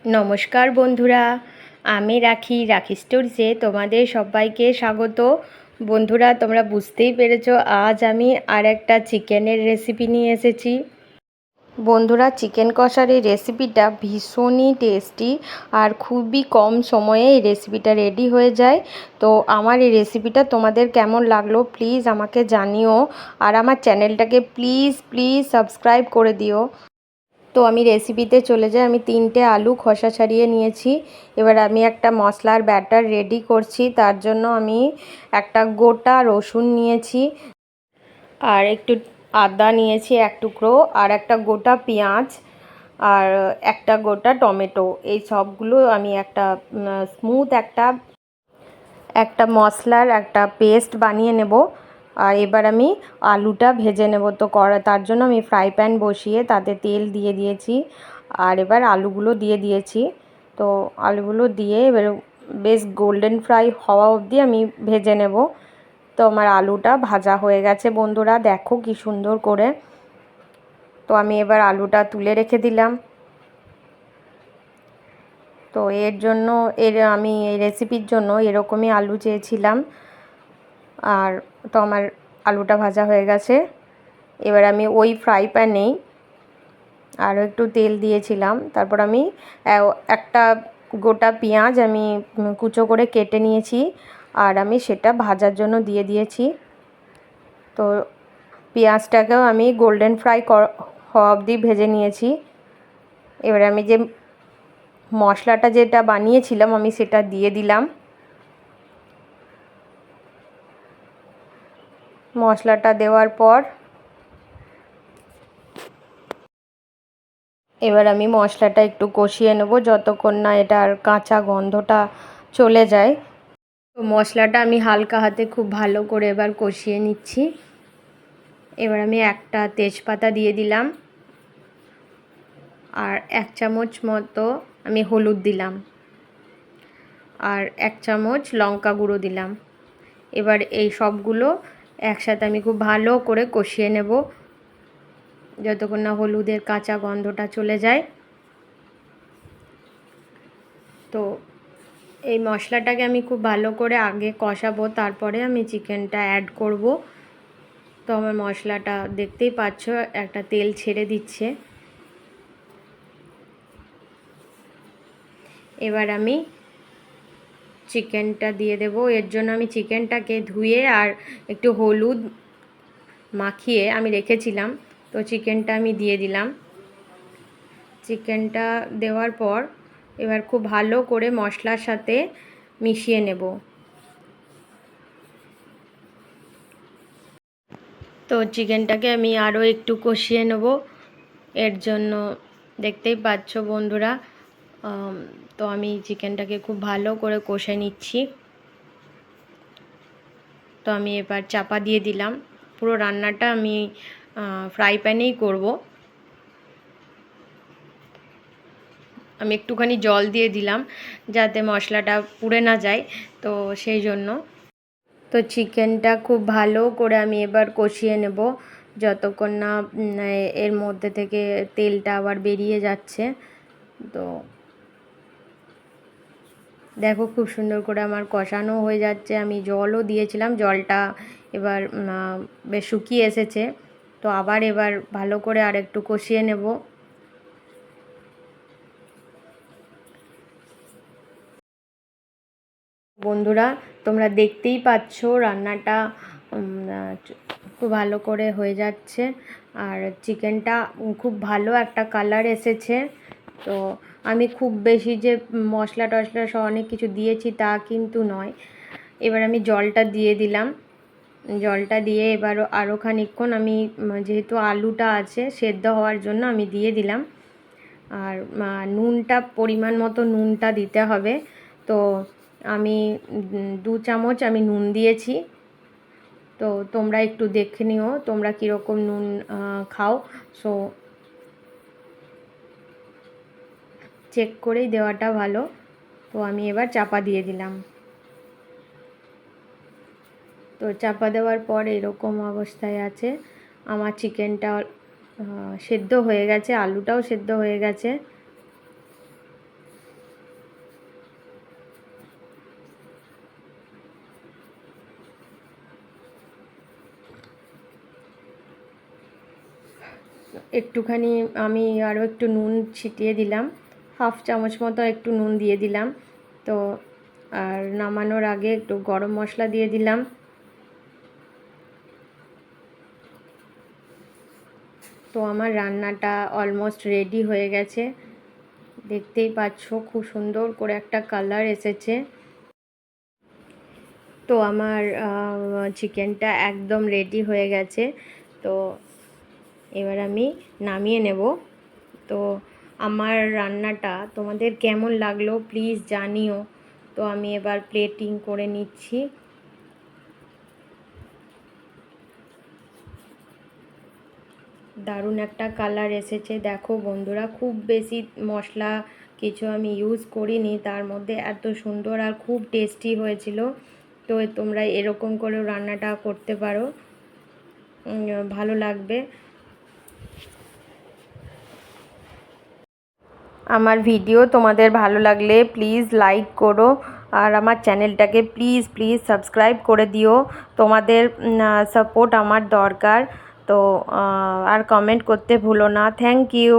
নমস্কার বন্ধুরা, আমি রাখি স্টোরিজে তোমাদের সবাইকে স্বাগত। বন্ধুরা, তোমরা বুঝতেই পেরেছো আজ আমি আর একটা চিকেনের রেসিপি নিয়ে এসেছি। বন্ধুরা, চিকেন কষার এই রেসিপিটা ভীষণই টেস্টি আর খুবই কম সময়ে এই রেসিপিটা রেডি হয়ে যায়। তো আমার এই রেসিপিটা তোমাদের কেমন লাগলো প্লিজ আমাকে জানিও, আর আমার চ্যানেলটাকে প্লিজ প্লিজ সাবস্ক্রাইব করে দিও। তো আমি রেসিপিতে চলে যাই। আমি 3টে আলু খোসা ছাড়িয়ে নিয়েছি। এবার আমি একটা মশলার ব্যাটার রেডি করছি। তার জন্য আমি একটা গোটা রসুন নিয়েছি, আর একটু আদা নিয়েছি এক টুকরো, আর একটা গোটা পেঁয়াজ, আর একটা গোটা টমেটো। এই সবগুলো আমি একটা স্মুথ একটা মশলার একটা পেস্ট বানিয়ে নেব। আর এবার আমি আলুটা ভেজে নেব। তো তার জন্য আমি ফ্রাই প্যান বসিয়ে তাতে তেল দিয়ে দিয়েছি, আর এবার আলুগুলো দিয়ে দিয়েছি। তো আলুগুলো দিয়ে এবার বেশ গোল্ডেন ফ্রাই হওয়া অবধি আমি ভেজে নেব। তো আমার আলুটা ভাজা হয়ে গেছে বন্ধুরা, দেখো কি সুন্দর করে। তো আমি এবার আলুটা তুলে রেখে দিলাম। তো আমি এই রেসিপির জন্য এরকমই আলু চেয়েছিলাম। আর তো আমার আলুটা ভাজা হয়ে গেছে। এবার আমি ওই ফ্রাই প্যানেই আরও একটু তেল দিয়েছিলাম। তারপর আমি একটা গোটা পেঁয়াজ আমি কুচো করে কেটে নিয়েছি, আর আমি সেটা ভাজার জন্য দিয়ে দিয়েছি। তো পেঁয়াজটাকেও আমি গোল্ডেন ফ্রাই হওয়া অবধি ভেজে নিয়েছি। এবার আমি যে মশলাটা যেটা বানিয়েছিলাম আমি সেটা দিয়ে দিলাম। মশলাটা দেওয়ার পর এবার আমি মশলাটা একটু কষিয়ে নেব যতক্ষণ না এটার কাঁচা গন্ধটা চলে যায়। তো মশলাটা আমি হালকা হাতে খুব ভালো করে এবার কষিয়ে নিচ্ছি। এবার আমি একটা তেজপাতা দিয়ে দিলাম, আর 1 চামচ মতো আমি হলুদ দিলাম, আর 1 চামচ লঙ্কা গুঁড়ো দিলাম। এবার এই সবগুলো একসাথে আমি খুব ভালো করে কষিয়ে নেব যতক্ষণ না হলুদের কাঁচা গন্ধটা চলে যায়। তো এই মশলাটাকে আমি খুব ভালো করে আগে কষাবো, তারপরে আমি চিকেনটা অ্যাড করব। তো আমার মশলাটা দেখতেই পাচ্ছ একটা তেল ছেড়ে দিচ্ছে। এবার আমি চিকেনটা দিয়ে দেব। এর জন্য আমি চিকেনটাকে ধুয়ে আর একটু হলুদ মাখিয়ে আমি রেখেছিলাম। তো চিকেনটা আমি দিয়ে দিলাম। চিকেনটা দেওয়ার পর এবার খুব ভালো করে মশলার সাথে মিশিয়ে নেব। তো চিকেনটাকে আমি আরও একটু কষিয়ে নেব। এর জন্য দেখতেই পাচ্ছ বন্ধুরা, তো আমি চিকেনটাকে খুব ভালো করে কষে নিচ্ছি। তো আমি এবার চাপা দিয়ে দিলাম। পুরো রান্নাটা আমি ফ্রাই প্যানেই করব। আমি একটুখানি জল দিয়ে দিলাম যাতে মশলাটা পুড়ে না যায়, তো সেই জন্য। তো চিকেনটা খুব ভালো করে আমি এবার কষিয়ে নেব যতক্ষণ না এর মধ্যে থেকে তেলটা আবার বেরিয়ে যাচ্ছে। তো দেখো খুব সুন্দর করে আমার কষানো হয়ে যাচ্ছে। আমি জলও দিয়েছিলাম, জলটা এবার বেশ শুকিয়ে এসেছে। তো এবার ভালো করে আর একটু কষিয়ে নেব। বন্ধুরা, তোমরা দেখতেই পাচ্ছ রান্নাটা খুব ভালো করে হয়ে যাচ্ছে, আর চিকেনটা খুব ভালো একটা কালার এসেছে। তো আমি খুব বেশি যে মশলা টশলা সব অনেক কিছু দিয়েছি তা কিন্তু নয়। এবার আমি জলটা দিয়ে দিলাম। জলটা দিয়ে এবার আরও খানিকক্ষণ আমি, যেহেতু আলুটা আছে সেদ্ধ হওয়ার জন্য আমি দিয়ে দিলাম। আর নুনটা পরিমাণ মতো নুনটা দিতে হবে। তো আমি 2 চামচ আমি নুন দিয়েছি। তো তোমরা একটু দেখে নিও তোমরা কীরকম নুন খাও, সো চেক করেই দেওয়াটা ভালো। তো আমি এবার চাপা দিয়ে দিলাম। তো চাপা দেওয়ার পর এরকম অবস্থায় আছে। আমার চিকেনটা সেদ্ধ হয়ে গেছে, আলুটাও সেদ্ধ হয়ে গেছে। একটুখানি আমি আরও একটু নুন ছিটিয়ে দিলাম, 1/2 চামচ মতো একটু নুন দিয়ে দিলাম। তো আর নামানোর আগে একটু গরম মশলা দিয়ে দিলাম। তো আমার রান্নাটা অলমোস্ট রেডি হয়ে গেছে, দেখতেই পাচ্ছ খুব সুন্দর করে একটা কালার এসেছে। তো আমার চিকেনটা একদম রেডি হয়ে গেছে। তো এবার আমি নামিয়ে নেব। তো আমার রান্নাটা তোমাদের কেমন লাগলো প্লিজ জানিও। তো আমি এবার প্লেটিং করে নিচ্ছি। দারুণ একটা কালার এসেছে, দেখো বন্ধুরা, খুব বেশি মশলা কিছু আমি ইউজ করিনি, তার মধ্যে এত সুন্দর আর খুব টেস্টি হয়েছিল। তো তোমরা এরকম করেও রান্নাটা করতে পারো, ভালো লাগবে। আমার ভিডিও তোমাদের ভালো লাগলে প্লিজ লাইক করো, আর আমার চ্যানেলটাকে প্লিজ প্লিজ সাবস্ক্রাইব করে দিও। তোমাদের সাপোর্ট আমার দরকার। তো আর কমেন্ট করতে ভুলো না। Thank you.